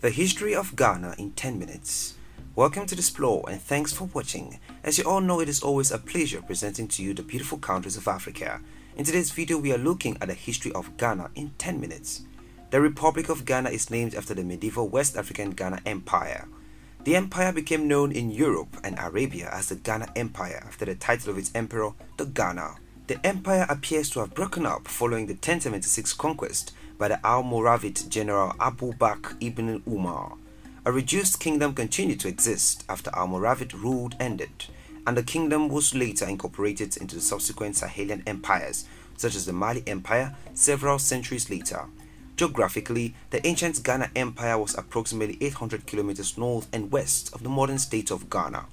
The history of Ghana in 10 minutes. Welcome to Explore and thanks for watching. As you all know, it is always a pleasure presenting to you the beautiful countries of Africa. In today's video, we are looking at the history of Ghana in 10 minutes. The Republic of Ghana is named after the medieval West African Ghana Empire. The empire became known in Europe and Arabia as the Ghana Empire after the title of its emperor, the Ghana. The empire appears to have broken up following the 1076 conquest by the Almoravid general Abu Bakr ibn Umar. A reduced kingdom continued to exist after Almoravid rule ended, and the kingdom was later incorporated into the subsequent Sahelian empires, such as the Mali Empire, several centuries later. Geographically, the ancient Ghana Empire was approximately 800 kilometers north and west of the modern state of Ghana,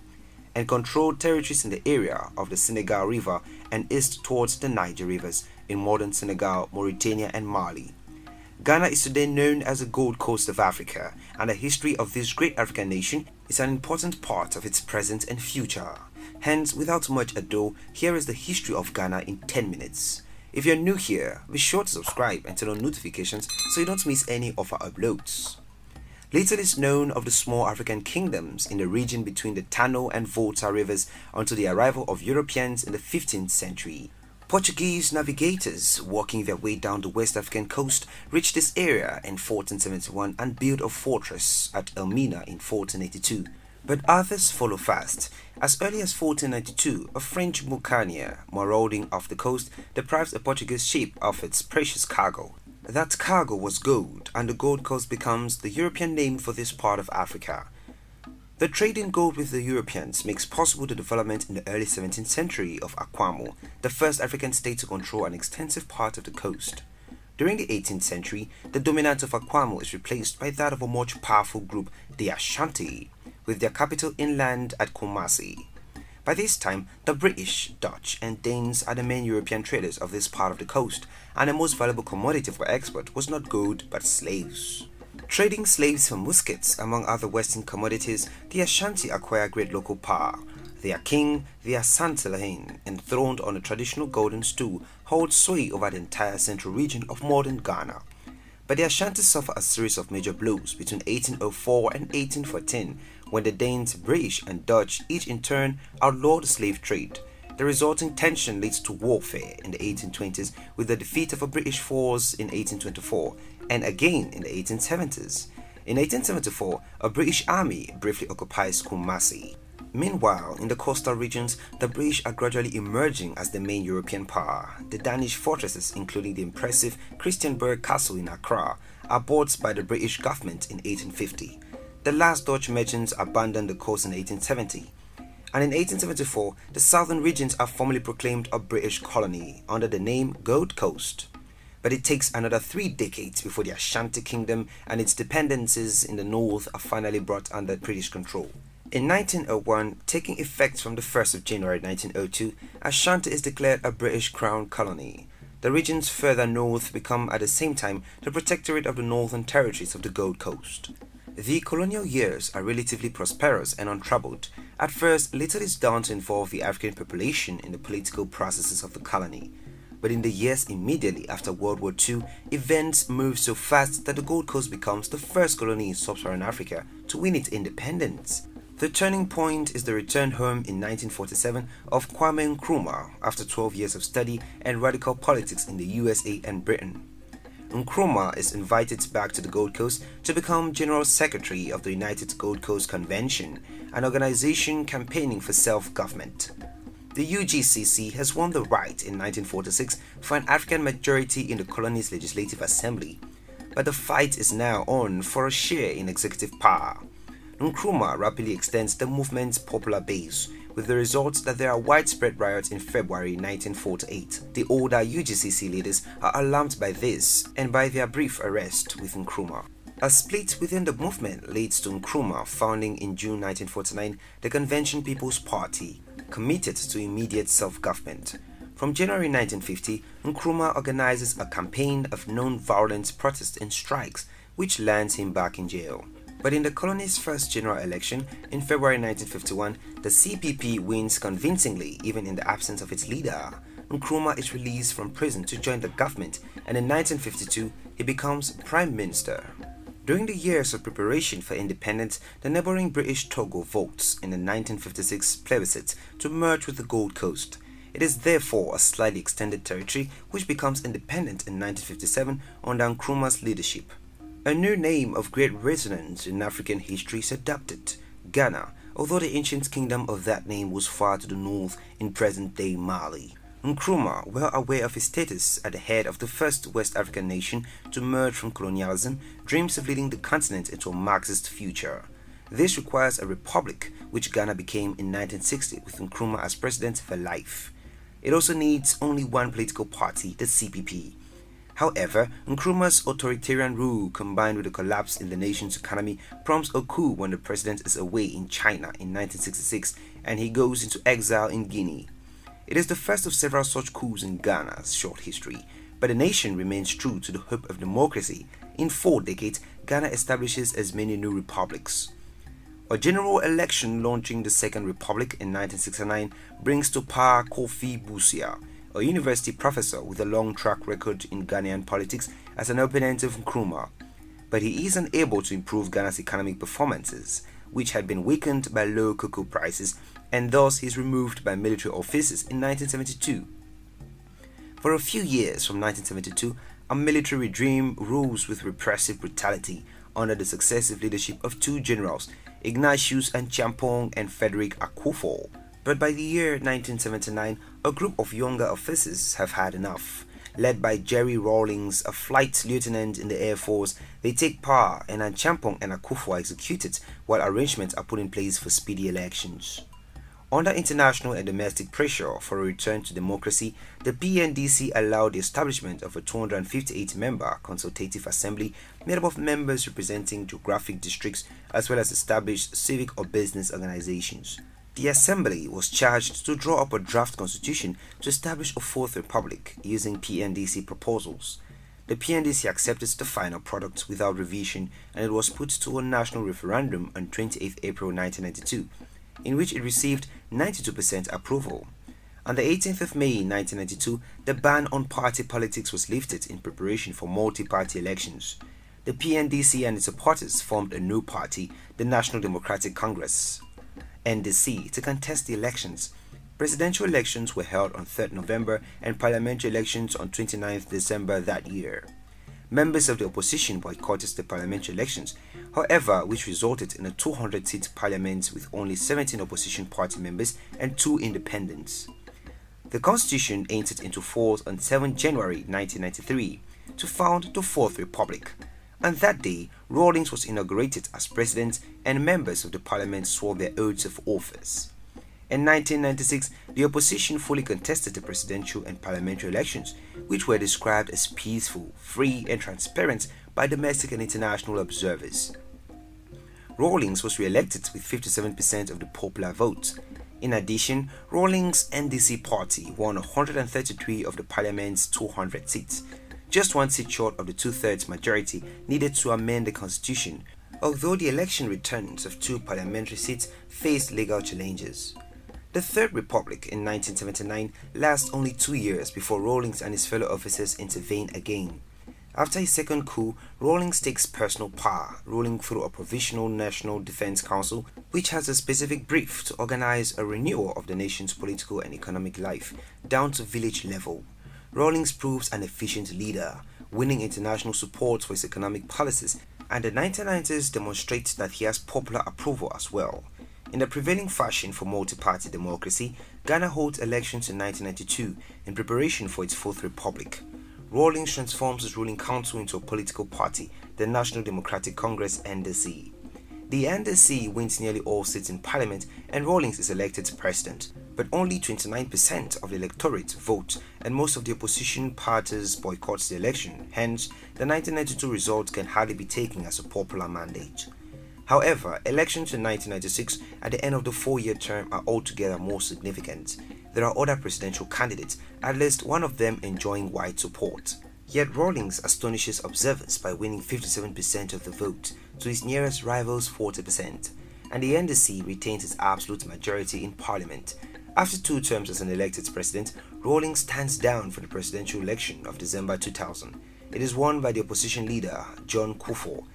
and controlled territories in the area of the Senegal River and east towards the Niger rivers in modern Senegal, Mauritania, and Mali. Ghana is today known as the Gold Coast of Africa, and the history of this great African nation is an important part of its present and future. Hence, without much ado, here is the history of Ghana in 10 minutes. If you're new here, be sure to subscribe and turn on notifications so you don't miss any of our uploads. Little is known of the small African kingdoms in the region between the Tano and Volta rivers until the arrival of Europeans in the 15th century. Portuguese navigators walking their way down the West African coast reached this area in 1471 and built a fortress at Elmina in 1482. But others follow fast. As early as 1492, a French buccaneer marauding off the coast deprives a Portuguese ship of its precious cargo. That cargo was gold, and the Gold Coast becomes the European name for this part of Africa. The trade in gold with the Europeans makes possible the development in the early 17th century of Akwamo, the first African state to control an extensive part of the coast. During the 18th century, the dominance of Akwamo is replaced by that of a much powerful group, the Ashanti, with their capital inland at Kumasi. By this time, the British, Dutch, and Danes are the main European traders of this part of the coast, and the most valuable commodity for export was not gold but slaves. Trading slaves for muskets, among other Western commodities, the Ashanti acquire great local power. Their king, the Asante Lahain, enthroned on a traditional golden stool, holds sway over the entire central region of modern Ghana. But the Ashanti suffer a series of major blows between 1804 and 1814, when the Danes, British, and Dutch each in turn outlawed the slave trade. The resulting tension leads to warfare in the 1820s with the defeat of a British force in 1824 and again in the 1870s. In 1874, a British army briefly occupies Kumasi. Meanwhile, in the coastal regions, the British are gradually emerging as the main European power. The Danish fortresses, including the impressive Christiansborg Castle in Accra, are bought by the British government in 1850. The last Dutch merchants abandoned the coast in 1870. And in 1874, the southern regions are formally proclaimed a British colony under the name Gold Coast. But it takes another 3 decades before the Ashanti Kingdom and its dependencies in the north are finally brought under British control. In 1901, taking effect from the 1st of January 1902, Ashanti is declared a British Crown colony. The regions further north become at the same time the protectorate of the Northern Territories of the Gold Coast. The colonial years are relatively prosperous and untroubled. At first, little is done to involve the African population in the political processes of the colony. But in the years immediately after World War II, events move so fast that the Gold Coast becomes the first colony in sub-Saharan Africa to win its independence. The turning point is the return home in 1947 of Kwame Nkrumah after 12 years of study and radical politics in the USA and Britain. Nkrumah is invited back to the Gold Coast to become General Secretary of the United Gold Coast Convention, an organization campaigning for self-government. The UGCC has won the right in 1946 for an African majority in the colony's legislative assembly, but the fight is now on for a share in executive power. Nkrumah rapidly extends the movement's popular base, with the result that there are widespread riots in February 1948. The older UGCC leaders are alarmed by this and by their brief arrest with Nkrumah. A split within the movement leads to Nkrumah founding in June 1949 the Convention People's Party, committed to immediate self-government. From January 1950, Nkrumah organizes a campaign of non-violent protests and strikes, which lands him back in jail. But in the colony's first general election in February 1951, the CPP wins convincingly even in the absence of its leader. Nkrumah is released from prison to join the government, and in 1952 he becomes Prime Minister. During the years of preparation for independence, the neighboring British Togo votes in the 1956 plebiscite to merge with the Gold Coast. It is therefore a slightly extended territory which becomes independent in 1957 under Nkrumah's leadership. A new name of great resonance in African history is adopted, Ghana, although the ancient kingdom of that name was far to the north in present-day Mali. Nkrumah, well aware of his status at the head of the first West African nation to emerge from colonialism, dreams of leading the continent into a Marxist future. This requires a republic, which Ghana became in 1960 with Nkrumah as president for life. It also needs only one political party, the CPP. However, Nkrumah's authoritarian rule combined with a collapse in the nation's economy prompts a coup when the president is away in China in 1966 and he goes into exile in Guinea. It is the first of several such coups in Ghana's short history, but the nation remains true to the hope of democracy. In 4 decades, Ghana establishes as many new republics. A general election launching the Second Republic in 1969 brings to power Kofi Busia, a university professor with a long track record in Ghanaian politics as an opponent of Nkrumah. But he is unable to improve Ghana's economic performances, which had been weakened by low cocoa prices, and thus he is removed by military officers in 1972. For a few years from 1972, a military regime rules with repressive brutality under the successive leadership of 2 generals, Ignatius Acheampong and Frederick Akufo. But by the year 1979, a group of younger officers have had enough. Led by Jerry Rawlings, a flight lieutenant in the Air Force, they take power and Acheampong and Akufo are executed while arrangements are put in place for speedy elections. Under international and domestic pressure for a return to democracy, the PNDC allowed the establishment of a 258-member consultative assembly made up of members representing geographic districts as well as established civic or business organizations. The assembly was charged to draw up a draft constitution to establish a 4th republic using PNDC proposals. The PNDC accepted the final product without revision and it was put to a national referendum on 28 April 1992, in which it received 92% approval. On the 18th of May 1992, the ban on party politics was lifted in preparation for multi-party elections. The PNDC and its supporters formed a new party, the National Democratic Congress (NDC), to contest the elections. Presidential elections were held on 3rd November and parliamentary elections on 29th December that year. Members of the opposition boycotted the parliamentary elections, however, which resulted in a 200-seat parliament with only 17 opposition party members and 2 independents. The constitution entered into force on 7 January 1993 to found the 4th Republic. On that day, Rawlings was inaugurated as president and members of the parliament swore their oaths of office. In 1996, the opposition fully contested the presidential and parliamentary elections, which were described as peaceful, free and transparent by domestic and international observers. Rawlings was re-elected with 57% of the popular vote. In addition, Rawlings' NDC party won 133 of the parliament's 200 seats, just 1 seat short of the 2/3 majority needed to amend the constitution, although the election returns of 2 parliamentary seats faced legal challenges. The Third Republic in 1979 lasts only 2 years before Rawlings and his fellow officers intervene again. After his second coup, Rawlings takes personal power, ruling through a provisional National Defense Council, which has a specific brief to organize a renewal of the nation's political and economic life, down to village level. Rawlings proves an efficient leader, winning international support for his economic policies, and the 1990s demonstrates that he has popular approval as well. In the prevailing fashion for multi-party democracy, Ghana holds elections in 1992 in preparation for its 4th Republic. Rawlings transforms his ruling council into a political party, the National Democratic Congress (NDC). The NDC wins nearly all seats in parliament and Rawlings is elected president, but only 29% of the electorate vote and most of the opposition parties boycott the election. Hence, the 1992 result can hardly be taken as a popular mandate. However, elections in 1996 at the end of the 4-year term are altogether more significant. There are other presidential candidates, at least one of them enjoying wide support. Yet Rawlings astonishes observers by winning 57% of the vote to his nearest rival's 40%, and the NDC retains its absolute majority in parliament. After 2 terms as an elected president, Rawlings stands down for the presidential election of December 2000. It is won by the opposition leader, John Kufuor.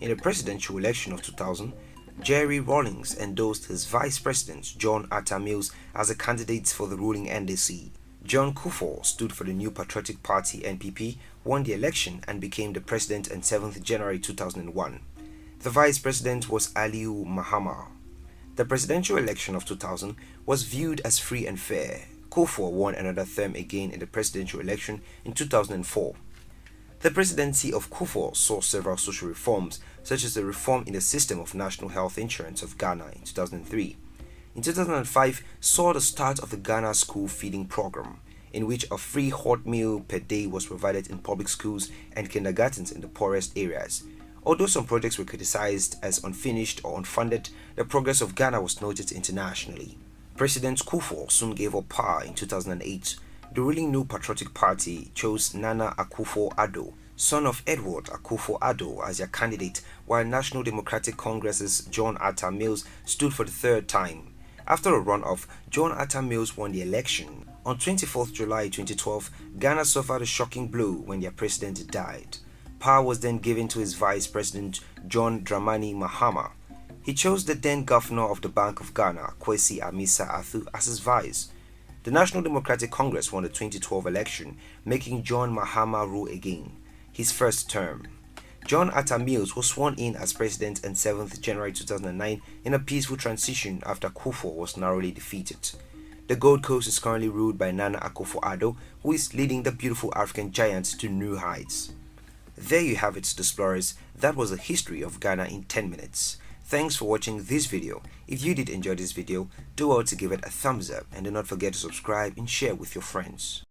In the presidential election of 2000, Jerry Rawlings endorsed his vice president John Atta Mills as a candidate for the ruling NDC. John Kufuor stood for the New Patriotic Party (NPP), won the election and became the president on 7th January 2001. The vice president was Aliyu Mahama. The presidential election of 2000 was viewed as free and fair. Kufuor won another term again in the presidential election in 2004. The presidency of Kufuor saw several social reforms, such as the reform in the system of national health insurance of Ghana in 2003. In 2005, saw the start of the Ghana School Feeding Program, in which a free hot meal per day was provided in public schools and kindergartens in the poorest areas. Although some projects were criticized as unfinished or unfunded, the progress of Ghana was noted internationally. President Kufuor soon gave up power in 2008. The ruling New Patriotic Party chose Nana Akufo-Addo, son of Edward Akufo-Addo, as their candidate, while National Democratic Congress's John Atta Mills stood for the third time. After a runoff, John Atta Mills won the election. On 24th July 2012, Ghana suffered a shocking blow when their president died. Power was then given to his vice president, John Dramani Mahama. He chose the then governor of the Bank of Ghana, Kwesi Amisa-Athu, as his vice. The National Democratic Congress won the 2012 election, making John Mahama rule again, his first term. John Atta Mills was sworn in as president on 7th January 2009 in a peaceful transition after Kufuor was narrowly defeated. The Gold Coast is currently ruled by Nana Akufo-Addo, who is leading the beautiful African giant to new heights. There you have it, explorers. That was the history of Ghana in 10 minutes. Thanks for watching this video. If you did enjoy this video, do well to give it a thumbs up and do not forget to subscribe and share with your friends.